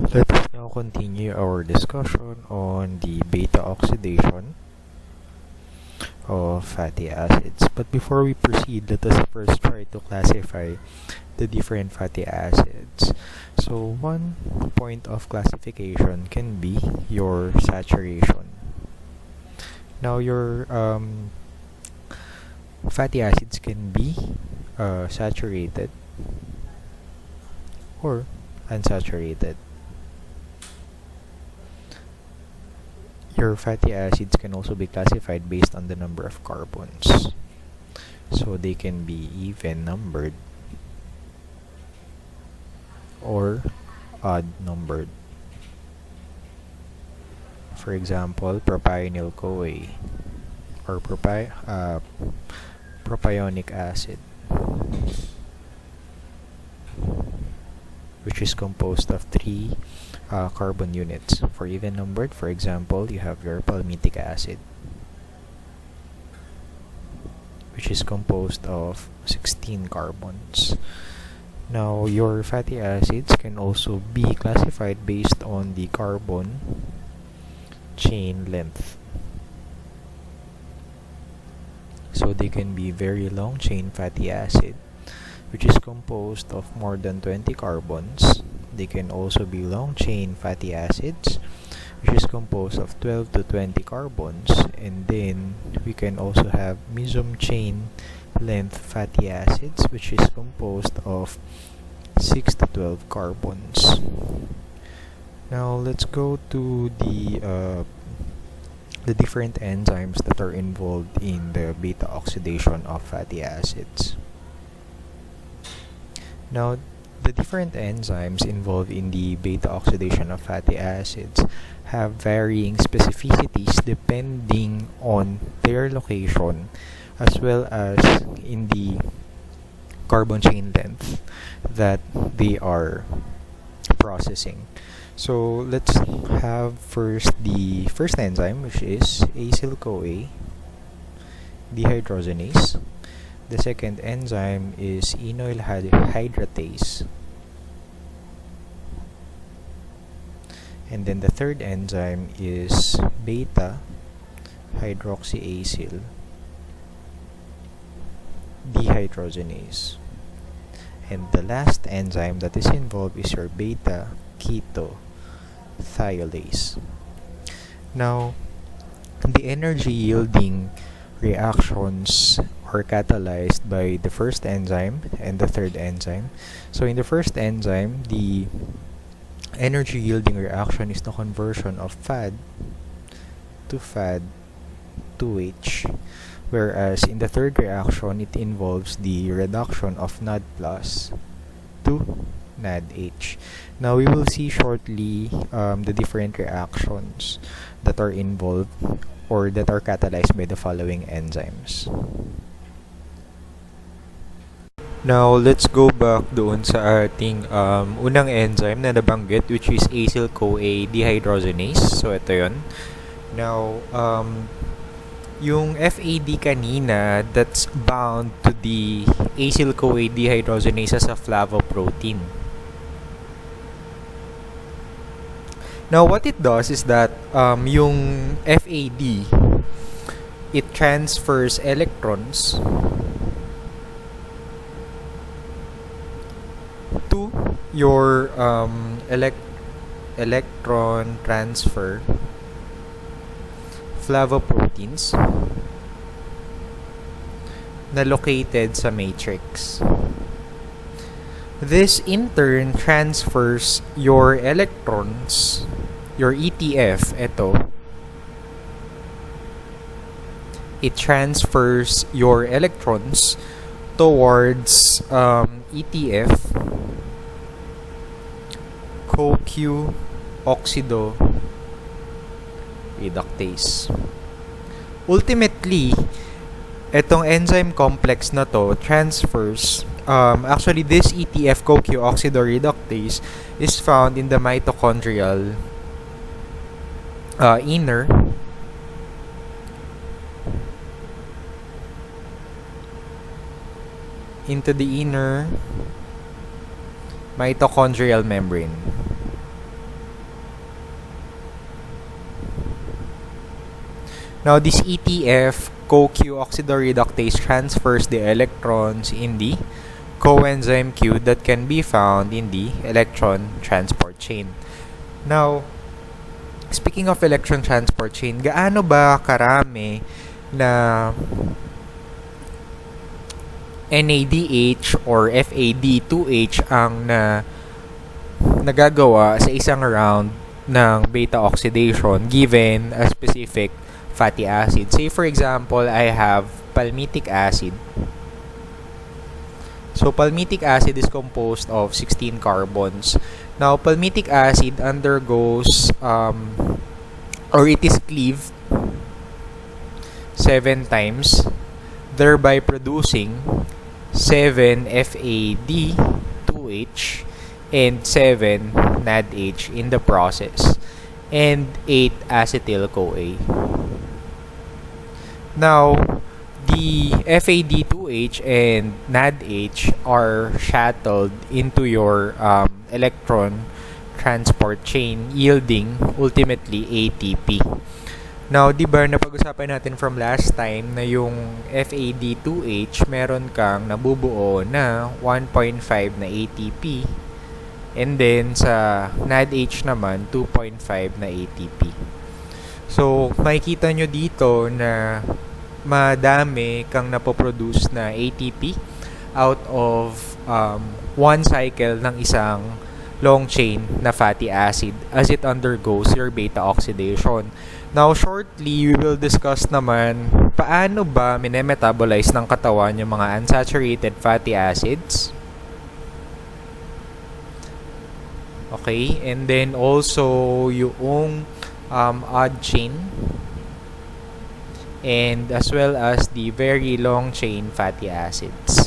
Let us now continue our discussion on the beta oxidation of fatty acids. But before we proceed, let us first try to classify the different fatty acids. So one point of classification can be your saturation. Now your fatty acids can be saturated or unsaturated. Your fatty acids can also be classified based on the number of carbons. So they can be even numbered or odd numbered. For example, propionyl-CoA or propionic acid, which is composed of 3 carbon units. For even numbered, for example, you have your palmitic acid, which is composed of 16 carbons. Now, your fatty acids can also be classified based on the carbon chain length. So they can be very long chain fatty acid, which is composed of more than 20 carbons. They can also be long chain fatty acids, which is composed of 12 to 20 carbons. And then we can also have mesom chain length fatty acids, which is composed of 6 to 12 carbons. Now let's go to the different enzymes that are involved in the beta oxidation of fatty acids. Now, the different enzymes involved in the beta oxidation of fatty acids have varying specificities depending on their location as well as in the carbon chain length that they are processing. So let's have first the first enzyme, which is acyl-CoA dehydrogenase. The second enzyme is enoyl hydratase. And then the third enzyme is beta hydroxyacyl dehydrogenase. And the last enzyme that is involved is your beta keto thiolase. Now, the energy yielding reactions are catalyzed by the first enzyme and the third enzyme. So in the first enzyme, the energy yielding reaction is the conversion of FAD to 2H, whereas in the third reaction, it involves the reduction of NAD+ to NADH. Now we will see shortly the different reactions that are involved or that are catalyzed by the following enzymes. Now, let's go back doon sa ating unang enzyme na nabanggit, which is acyl-CoA dehydrogenase. So, ito yun. Now, yung FAD kanina, that's bound to the acyl-CoA dehydrogenase as a flavoprotein. Now, what it does is that yung FAD, it transfers electrons to your electron transfer flavoproteins na located sa matrix. This in turn transfers your electrons, your ETF, ito. It transfers your electrons towards ETF, CoQ oxido reductase. Ultimately, itong enzyme complex na to transfers actually this ETF CoQ oxido reductase is found in the mitochondrial inner into the inner mitochondrial membrane. Now, this ETF, CoQ oxidoreductase, transfers the electrons in the coenzyme Q that can be found in the electron transport chain. Now, speaking of electron transport chain, gaano ba karami na NADH or FAD2H ang nagagawa sa isang round ng beta oxidation given a specific fatty acid? Say for example, I have palmitic acid. So palmitic acid is composed of 16 carbons. Now palmitic acid undergoes or it is cleaved 7 times, thereby producing 7 FAD2H and 7 NADH in the process, and 8 acetyl-CoA. Now, the FAD2H and NADH are shuttled into your electron transport chain, yielding ultimately ATP. Now, di ba napag-usapan natin from last time na yung FAD2H meron kang nabubuo na 1.5 na ATP, and then sa NADH naman 2.5 na ATP. So, makikita nyo dito na madami kang napoproduce na ATP out of one cycle ng isang long chain na fatty acid as it undergoes your beta oxidation. Now, shortly, we will discuss naman paano ba minemetabolize ng katawan yung mga unsaturated fatty acids. Okay, and then also yung odd chain and as well as the very long chain fatty acids.